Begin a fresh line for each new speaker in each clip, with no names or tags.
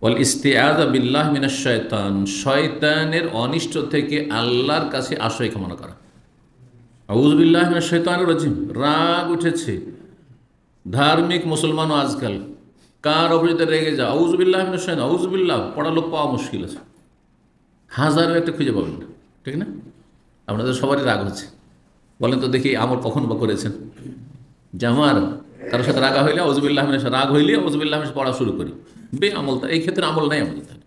ওয়াল ইস্তিআযা বিল্লাহ মিনাশ শাইতান, শয়তানের অনিষ্ট থেকে আল্লাহর কাছে আশ্রয় কামনা করা। আউযু বিল্লাহি মিনাশ শাইতানির রাজিম। রাগ উঠেছে, ধার্মিক মুসলমানও আজকাল কার অপরিচিত রেগে যা, আউযু বিল্লাহি মিনাশ শাইতান, আউযু বিল্লাহ পড়া লোক পাওয়া মুশকিল আছে, হাজারও একটা খুঁজে পাবেন না, ঠিক না? আপনাদের সবারই রাগ হচ্ছে, বলেন তো দেখি আমল কখন বা করেছেন যে আমার কারোর সাথে রাগা হইলে আউযু বিল্লাহি মিনাশ, রাগ হইলে আউযু বিল্লাহি মিনাশ পড়া শুরু করি, বে আমলটা এই ক্ষেত্রে আমল নাই আমাদের। তাহলে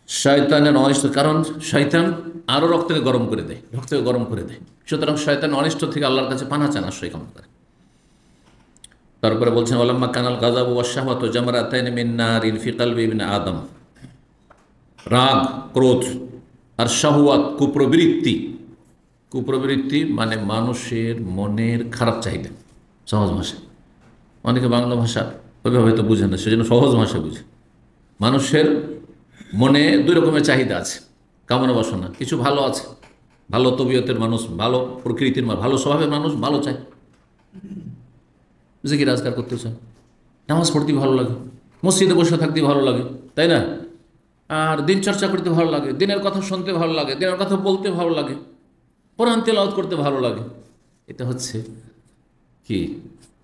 শয়তানের অনিষ্ট, কারণ শয়তান আরও রক্তকে গরম করে দেয়, রক্তকে গরম করে দেয়। সুতরাং শয়তানের অনিষ্ট থেকে আল্লাহর কাছে পানা চান, আশ্রয় কামনা করে। তারপরে বলছেন ওয়ালাম্মা কানাল গাযাবু ওয়াশ-শাহওয়াতু জামরাতাইন মিন নারিন ফি কলবি ইবনে আদম। রাগ, ক্রোধ আর শাহওয়াত, কুপ্রবৃত্তি। কুপ্রবৃত্তি মানে মানুষের মনের খারাপ চাহিদা। সহজ ভাষা, অনেকে বাংলা ভাষা ওইভাবে হয়তো বুঝে না, সেজন্য সহজ ভাষা বুঝে। মানুষের মনে দুই রকমের চাহিদা আছে, কামনা বাসনা। কিছু ভালো আছে, ভালো তবিয়তের মানুষ, ভালো প্রকৃতির মানুষ, ভালো স্বভাবের মানুষ ভালো চায়, জিকির আজকার করতে চায়, নামাজ পড়তে ভালো লাগে, মসজিদে বসে থাকতে ভালো লাগে, তাই না? আর দিন চর্চা করতে ভালো লাগে, দিনের কথা শুনতে ভালো লাগে, দিনের কথা বলতে ভালো লাগে, কোরআন তেলাওয়াত করতে ভালো লাগে। এটা হচ্ছে কি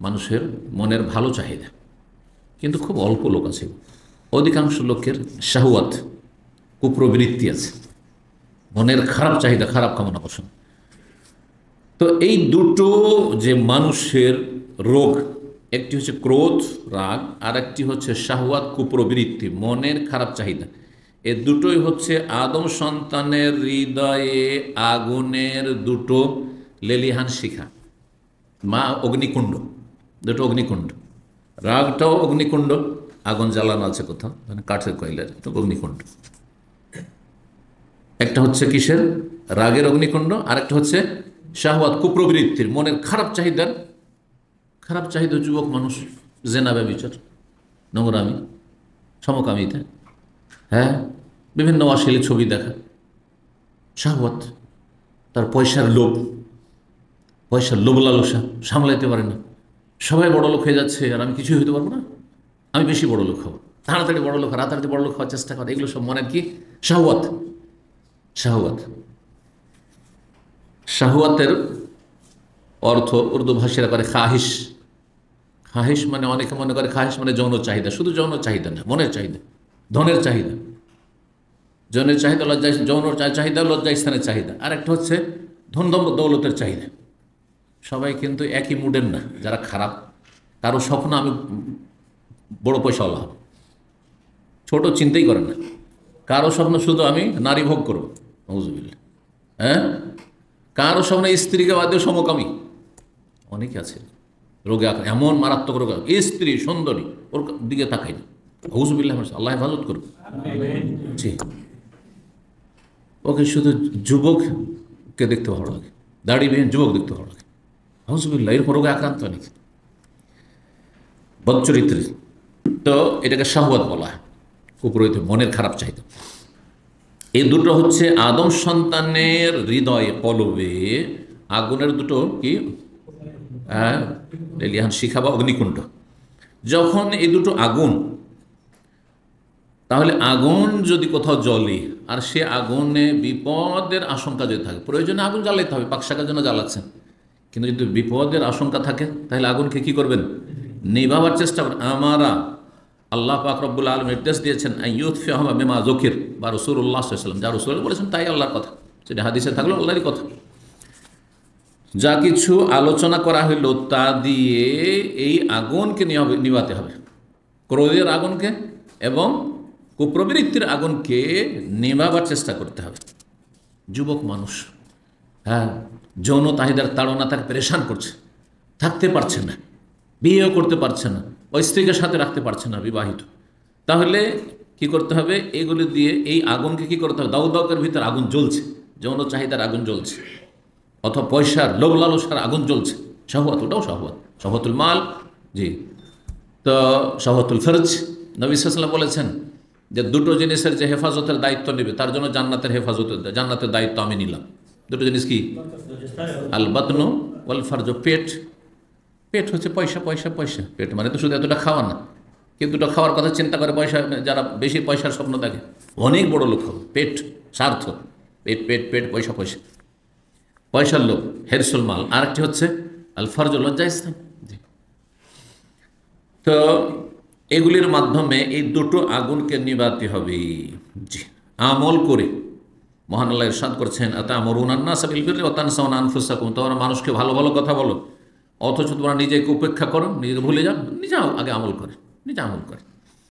মানুষের মনের ভালো চাহিদা। কিন্তু খুব অল্প লোক আছে, অধিকাংশ লোকের শাহওয়াত, কুপ্রবৃত্তি আছে, মনের খারাপ চাহিদা, খারাপ কামনা পোষণ। তো এই দুটো যে মানুষের রোগ, একটি হচ্ছে ক্রোধ, রাগ, আর একটি হচ্ছে শাহওয়াত, কুপ্রবৃত্তি, মনের খারাপ চাহিদা। এ দুটোই হচ্ছে আদম সন্তানের হৃদয়ে আগুনের দুটো লেলিহান শিখা, মা অগ্নিকুণ্ড, দুটো অগ্নিকুণ্ড। রাগটাও অগ্নিকুণ্ড, আগুন জ্বালানো আছে কোথাও, মানে কাঠের কয়লার অগ্নিকুণ্ড। একটা হচ্ছে কিসের? রাগের অগ্নিকুণ্ড, আর একটা হচ্ছে শাহওয়াত, কুপ্রবৃত্তির, মনের খারাপ চাহিদার। খারাপ চাহিদা যুবক মানুষ, জেনা, ব্যভিচার, নোংরামি, সমকামিতা, হ্যাঁ, বিভিন্ন অশ্লীল ছবি দেখা, শাহওয়াত। তার পয়সার লোভ, পয়সার লোভ লালসা সামলাইতে পারে না। সবাই বড় লোক হয়ে যাচ্ছে আর আমি কিছুই হইতে পারবো না, আমি বেশি বড় লোক হব, তাড়াতাড়ি বড় লোক, রাতারাতি বড় লোক হওয়ার চেষ্টা করে। এগুলো সব মনের কি? শাহওয়াত। শাহওয়াত, শাহওয়াতের অর্থ উর্দু ভাষীরা করে খাহিস। খাহিস মানে, অনেকে মনে করে খাহিস মানে যৌন চাহিদা। শুধু যৌন চাহিদা না, মনের চাহিদা, ধনের চাহিদা, যৌনের চাহিদা, লজ্জা, যৌন চাহিদা, লজ্জা স্থানের চাহিদা। আর একটা হচ্ছে ধন দৌলতের চাহিদা। সবাই কিন্তু একই মুডের না, যারা খারাপ। কারো স্বপ্ন আমি বড় পয়সাওয়ালা হব, ছোট চিন্তাই করেন না। কারো স্বপ্ন শুধু আমি নারী ভোগ করবো, নাউযুবিল্লাহ, হ্যাঁ। কারো স্বপ্ন স্ত্রীকে বাদ দিয়ে সমকামী, অনেকে আছে রোগে এমন মারাত্মক রোগ, স্ত্রী সুন্দরী, ওর দিকে তাকাই না, নাউযুবিল্লাহ, আল্লাহ হেফাজত করুন। জি, ওকে শুধু যুবককে দেখতে ভালো লাগে, দাড়িবিহীন যুবক দেখতে ভালো লাগে, নাউযুবিল্লাহ, এরকম রোগে আক্রান্ত অনেক, বদচরিত্রের। তো এটাকে শাহওয়াত বলা হয়, কুপ্রবৃত্তি, মনের খারাপ চাহিদা। এই দুটো হচ্ছে আদম সন্তানের হৃদয়ে, কলবে আগুনের দুটো কি, লেলিহান শিখা বা অগ্নিকুণ্ড। যখন এই দুটো আগুন, তাহলে আগুন যদি কোথাও জ্বলে আর সে আগুনে বিপদের আশঙ্কা যদি থাকে, প্রয়োজনে আগুন জ্বালাইতে হবে, পাকশাকের জন্য জ্বালাচ্ছেন, কিন্তু যদি বিপদের আশঙ্কা থাকে তাহলে আগুনকে কি করবেন? নিভাবার চেষ্টা করেন। আমারা আল্লাহ পাক রব্বুল আলামিন নির্দেশ দিয়েছেন আইয়ুতফিহা বিমা যুকির, বা রাসূলুল্লাহ সাল্লাল্লাহু আলাইহি ওয়াসাল্লাম যা রাসূল বলেছেন তাই আল্লাহর কথা, সেটা হাদিসে থাকলো আল্লাহরই কথা। যা কিছু আলোচনা করা হইল তা দিয়ে এই আগুনকে নিভাতে হবে, ক্রোধের আগুনকে এবং কুপ্রবৃত্তির আগুনকে নিভাবার চেষ্টা করতে হবে। যুবক মানুষ, হ্যাঁ, যৌন তাহিদার তাড়না তাকে পেরেশান করছে, থাকতে পারছে না, বিয়েও করতে পারছে না, ওই স্ত্রীকে সাথে রাখতে পারছে না, বিবাহিত। তাহলে কি করতে হবে? এগুলি দিয়ে এই আগুনকে কি করতে হবে? দাউদের ভিতরে আগুন জ্বলছে, যৌন চাহিদার আগুন জ্বলছে, অথবা পয়সার লোভ লালসার আগুন জ্বলছে, শাহওয়াত, ওটাও শাহওয়াত, শাহওয়াতুল মাল, জি। তো শাহওয়াতুল ফরজ, নবী সাল্লাল্লাহু আলাইহি ওয়াসাল্লাম বলেছেন যে দুটো জিনিসের যে হেফাজতের দায়িত্ব নেবে তার জন্য জান্নাতের হেফাজতের, জান্নাতের দায়িত্ব আমি নিলাম। দুটো জিনিস কি? আল বাতনু ওয়াল ফারজ, পেট। পেট হচ্ছে পয়সা, পয়সা, পয়সা। পেট মানে তো শুধু এতটা খাওয়া না, কেউ দুটো খাওয়ার কথা চিন্তা করে, পয়সা যারা বেশি পয়সার স্বপ্ন দেখে, অনেক বড় লোক হবে, পেট স্বার্থ, পেট পেট পেট, পয়সা পয়সা, পয়সার লোক, হেরসুল মাল। আরেকটি হচ্ছে আল ফরজুল লজ্জাস্থান। তো এগুলির মাধ্যমে এই দুটো আগুনকে নিবাতে হবে। জি, আমল করে। মহান আল্লাহ ইরশাদ করছেন, আতামুরুনা আন-নাসা বিল বিররি ওয়া তানসাউনা আনফুসাকুম, তোমরা মানুষকে ভালো ভালো কথা বলো অথচ তোমরা নিজেকে উপেক্ষা করো, নিজেকে ভুলে যাও। নিজে আগে আমল করে, নিজে আমল করে।